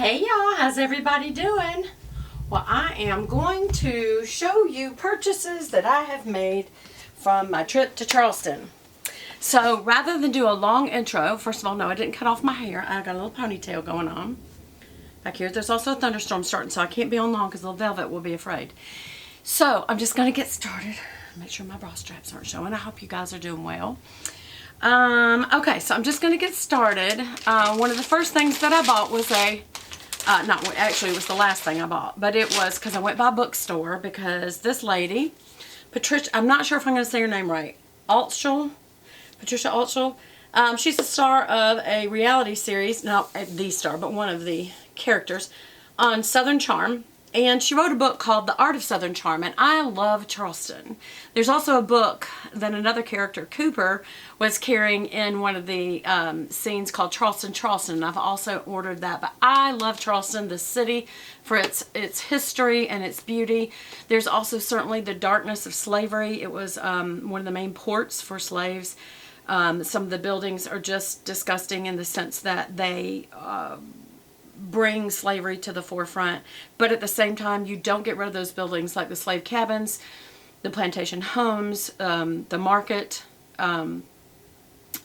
Hey y'all, how's everybody doing? Well, I am going to show you purchases that I have made from my trip to Charleston. So rather than do a long intro, first of all, no, I didn't cut off my hair. I got a little ponytail going on. Back here, there's also a thunderstorm starting, so I can't be on long because little Velvet will be afraid. So I'm just going to get started. Make sure my bra straps aren't showing. I hope you guys are doing well. Okay, so I'm just going to get started. One of the first things that I bought was actually it was the last thing I bought, but it was because I went by Bookstore because this lady, Patricia, I'm not sure if I'm going to say her name right, Patricia Altschul, she's the star of a reality series, not the star, but one of the characters on Southern Charm. And she wrote a book called The Art of Southern Charm, and I love Charleston. There's also a book that another character, Cooper, was carrying in one of the scenes called Charleston, Charleston, and I've also ordered that. But I love Charleston, the city, for its history and its beauty. There's also certainly the darkness of slavery. It was one of the main ports for slaves. Some of the buildings are just disgusting in the sense that they bring slavery to the forefront, but at the same time you don't get rid of those buildings like the slave cabins, the plantation homes, the market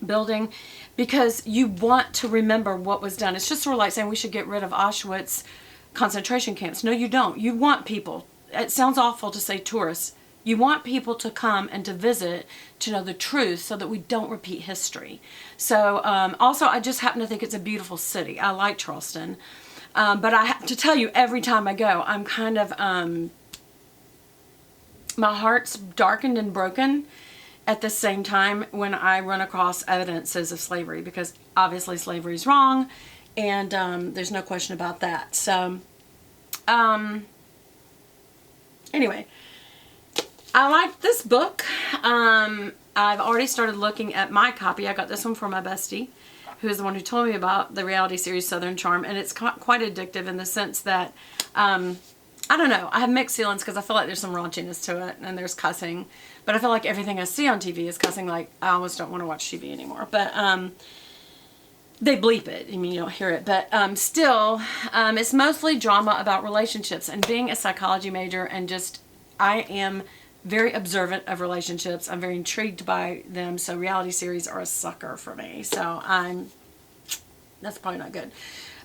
building, because you want to remember what was done. It's just sort of like saying we should get rid of Auschwitz concentration camps. No, you don't. You want people, it sounds awful to say tourists, you want people to come and to visit to know the truth so that we don't repeat history. So also I just happen to think it's a beautiful city. I like Charleston. But I have to tell you, every time I go, I'm kind of, my heart's darkened and broken at the same time when I run across evidences of slavery, because obviously slavery is wrong, and there's no question about that. So anyway, I like this book. I've already started looking at my copy. I got this one from my bestie, who is the one who told me about the reality series Southern Charm, and it's quite addictive in the sense that, I don't know, I have mixed feelings because I feel like there's some raunchiness to it, and there's cussing, but I feel like everything I see on TV is cussing. Like, I almost don't want to watch TV anymore, but they bleep it. I mean, you don't hear it, but still, it's mostly drama about relationships, and being a psychology major, and just, I am very observant of relationships. I'm very intrigued by them, so reality series are a sucker for me. So that's probably not good.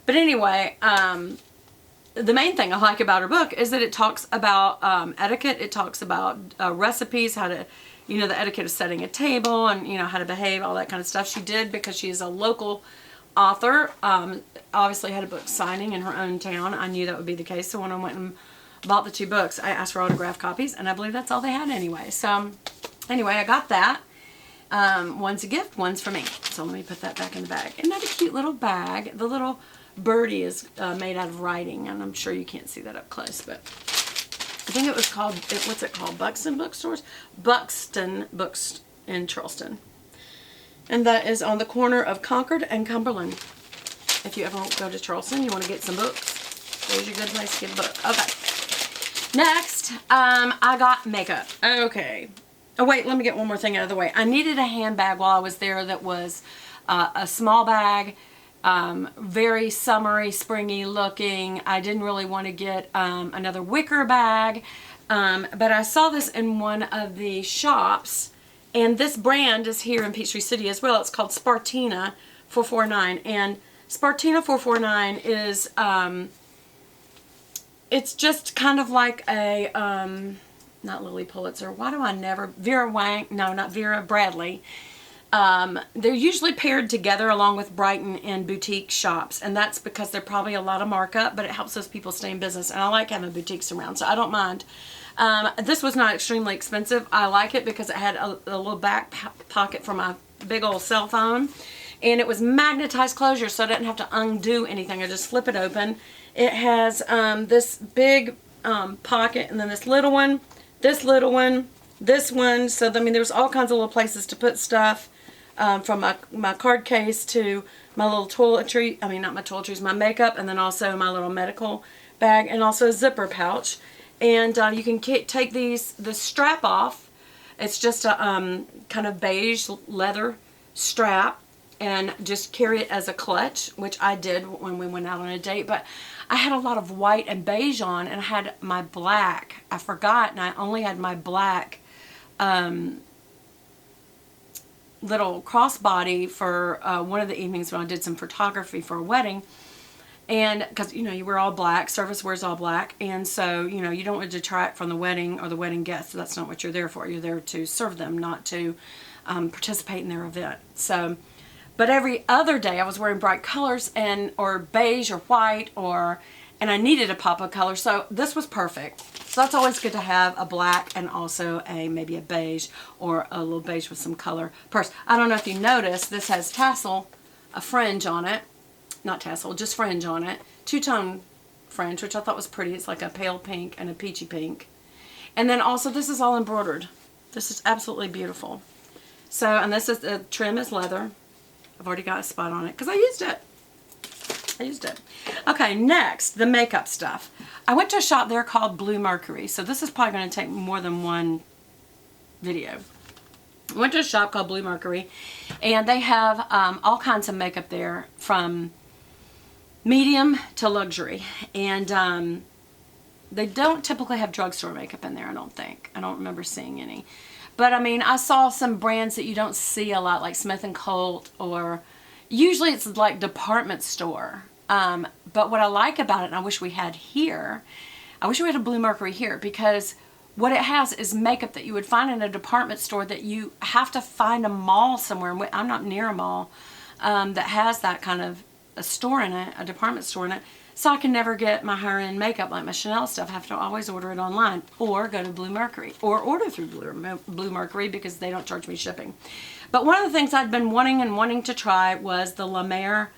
But anyway, the main thing I like about her book is that it talks about etiquette. It talks about recipes, how to, the etiquette of setting a table, and, how to behave, all that kind of stuff. She did, because she is a local author, obviously had a book signing in her own town. I knew that would be the case. So when I went and bought the two books, I asked for autograph copies, and I believe that's all they had anyway. So anyway, I got that. One's a gift, one's for me. So let me put that back in the bag. Isn't that a cute little bag? The little birdie is made out of writing, and I'm sure you can't see that up close, but I think it was called, what's it called? Buxton Bookstores? Buxton Books in Charleston. And that is on the corner of Concord and Cumberland. If you ever go to Charleston, you want to get some books, there's your good place to get a book. Okay. Next, I got makeup. Okay. Oh, wait, let me get one more thing out of the way. I needed a handbag while I was there that was a small bag, very summery, springy looking. I didn't really want to get another wicker bag, but I saw this in one of the shops, and this brand is here in Peachtree City as well. It's called Spartina 449, and Spartina 449 is it's just kind of like a, not Lily Pulitzer, why do I never, Vera Wang, no, not Vera, Bradley. They're usually paired together along with Brighton in boutique shops, and that's because they're probably a lot of markup, but it helps those people stay in business, and I like having boutiques around, so I don't mind. This was not extremely expensive. I like it because it had a little back pocket for my big old cell phone, and it was magnetized closure, so I didn't have to undo anything. I just flip it open. It has this big pocket, and then this little one, this one. So, I mean, there's all kinds of little places to put stuff, from my card case to my little toiletry, I mean, not my toiletries, my makeup, and then also my little medical bag, and also a zipper pouch. And you can take the strap off. It's just a kind of beige leather strap. and just carry it as a clutch, which I did when we went out on a date. But I had a lot of white and beige on, and I had my black. I forgot, and I only had my black little crossbody for one of the evenings when I did some photography for a wedding. And because, you know, you wear all black, service wears all black. And so, you know, you don't want to detract from the wedding or the wedding guests. That's not what you're there for. You're there to serve them, not to participate in their event. So, but every other day I was wearing bright colors or beige or white and I needed a pop of color. So this was perfect. So that's always good to have a black and also maybe a beige or a little beige with some color purse. I don't know if you noticed, this has a fringe on it. Not tassel, just fringe on it. Two-tone fringe, which I thought was pretty. It's like a pale pink and a peachy pink. And then also this is all embroidered. This is absolutely beautiful. So, and this is, the trim is leather. I've already got a spot on it because I used it. Okay, next, the makeup stuff. I went to a shop there called Blue Mercury. So this is probably going to take more than one video. I went to a shop called Blue Mercury, and they have all kinds of makeup there, from medium to luxury. And they don't typically have drugstore makeup in there, I don't think. I don't remember seeing any. But, I mean, I saw some brands that you don't see a lot, like Smith & Colt, or usually it's like department store. But what I like about it, and I wish we had here, I wish we had a Blue Mercury here, because what it has is makeup that you would find in a department store that you have to find a mall somewhere. I'm not near a mall that has that kind of a store in it, a department store in it. So I can never get my higher-end makeup like my Chanel stuff. I have to always order it online or go to Blue Mercury or order through Blue Mercury because they don't charge me shipping. But one of the things I'd been wanting to try was the La Mer.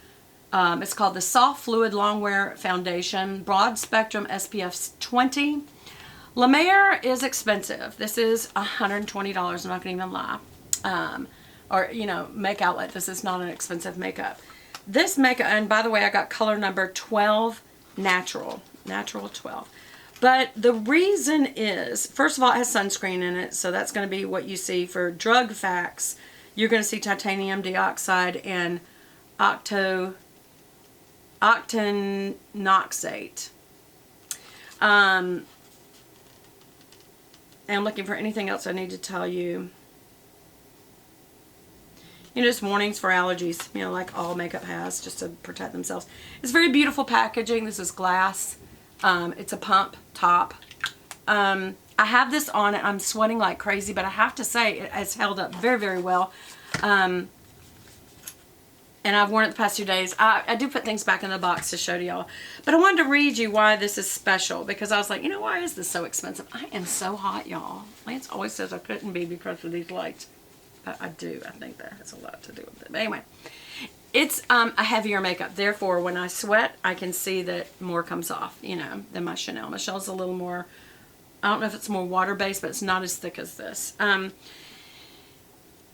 It's called the Soft Fluid Longwear Foundation, Broad Spectrum SPF 20. La Mer is expensive. This is $120. I'm not going to even lie. Or, you know, make outlet. This is not an expensive makeup. This makeup, and by the way, I got color number 12 natural. Natural 12. But the reason is, first of all, it has sunscreen in it. So that's going to be what you see for drug facts. You're going to see titanium dioxide and octanoxate. And I'm looking for anything else I need to tell you. You know, just warnings for allergies, you know, like all makeup has, just to protect themselves. It's very beautiful packaging. This is glass. It's a pump top. I have this on and I'm sweating like crazy, but I have to say it has held up very, very well. And I've worn it the past 2 days. I do put things back in the box to show to y'all. But I wanted to read you why this is special, because I was like, you know, why is this so expensive? I am so hot, y'all. Lance always says I couldn't be because of these lights. But I do. I think that has a lot to do with it. But anyway, it's a heavier makeup. Therefore, when I sweat, I can see that more comes off, you know, than my Chanel. My Chanel's a little more, I don't know if it's more water-based, but it's not as thick as this.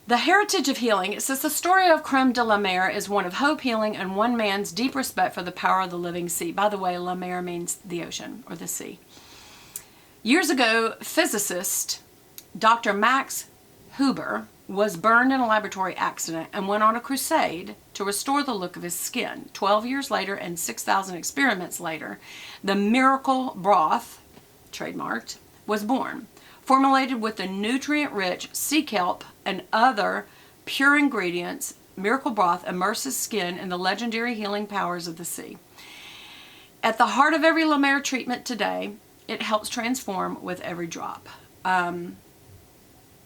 The heritage of healing. It says the story of Creme de la Mer is one of hope, healing, and one man's deep respect for the power of the living sea. By the way, la mer means the ocean or the sea. Years ago, physicist Dr. Max Huber was burned in a laboratory accident and went on a crusade to restore the look of his skin. 12 years later and 6,000 experiments later, the miracle broth, trademarked, was born. Formulated with the nutrient-rich sea kelp and other pure ingredients, miracle broth immerses skin in the legendary healing powers of the sea. At the heart of every La Mer treatment today, it helps transform with every drop.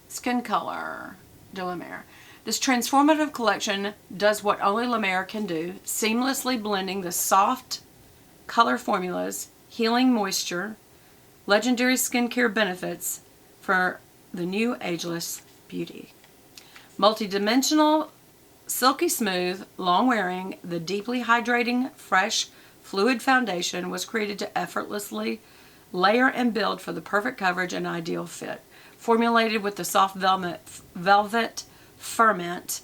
Skin color de la Mer. This transformative collection does what only La Mer can do, seamlessly blending the soft color formulas, healing moisture, legendary skincare benefits for the new ageless beauty. Multidimensional, silky smooth, long-wearing, the deeply hydrating, fresh, fluid foundation was created to effortlessly layer and build for the perfect coverage and ideal fit. Formulated with the soft velvet ferment,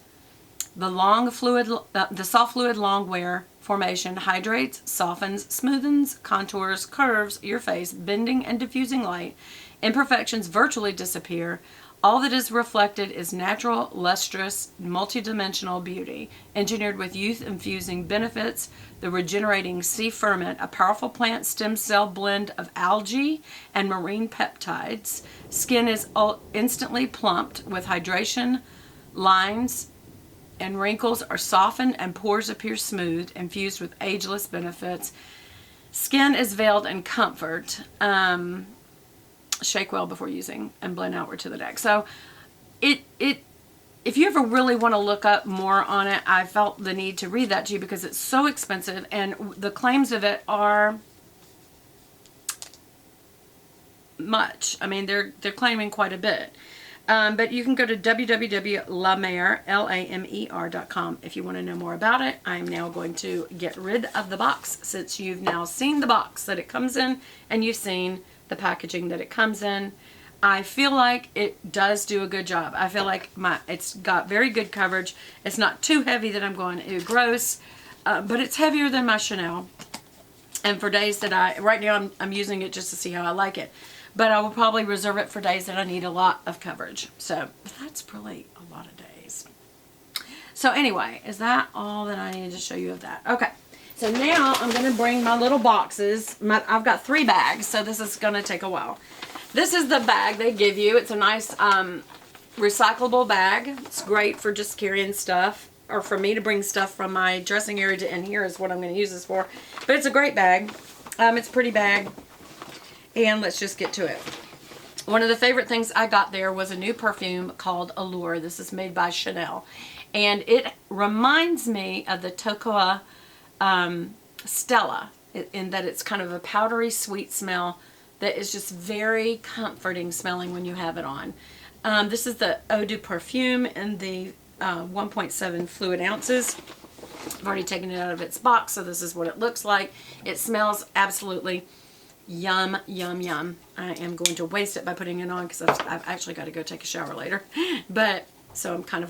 the soft fluid long wear formation hydrates, softens, smoothens, contours, curves your face, bending and diffusing light. Imperfections virtually disappear. All that is reflected is natural, lustrous, multidimensional beauty, engineered with youth-infusing benefits, the regenerating sea ferment, a powerful plant stem cell blend of algae and marine peptides. Skin is instantly plumped with hydration, lines and wrinkles are softened, and pores appear smooth, infused with ageless benefits. Skin is veiled in comfort. Shake well before using and blend outward to the neck. So if you ever really want to look up more on it, I felt the need to read that to you because it's so expensive and the claims of it are much. I mean, they're claiming quite a bit. But you can go to www.lamer.com if you want to know more about it. I'm now going to get rid of the box since you've now seen the box that it comes in and you've seen the packaging that it comes in. I feel like it does do a good job. I feel like it's got very good coverage. It's not too heavy that I'm going, ew, gross, but it's heavier than my Chanel. And for days that right now I'm using it just to see how I like it. But I will probably reserve it for days that I need a lot of coverage. So that's really a lot of days. So anyway, is that all that I needed to show you of that? Okay. So now I'm going to bring my little boxes. I've got 3 bags, so this is going to take a while. This is the bag they give you. It's a nice recyclable bag. It's great for just carrying stuff, or for me to bring stuff from my dressing area to in here is what I'm going to use this for. But it's a great bag. It's a pretty bag. And let's just get to it. One of the favorite things I got there was a new perfume called Allure. This is made by Chanel. And it reminds me of the Tocoa Stella, in that it's kind of a powdery sweet smell that is just very comforting smelling when you have it on. This is the Eau de Parfum in the 1.7 fluid ounces. I've already taken it out of its box, so this is what it looks like. It smells absolutely yum, yum, yum. I am going to waste it by putting it on because I've actually got to go take a shower later. But so I'm kind of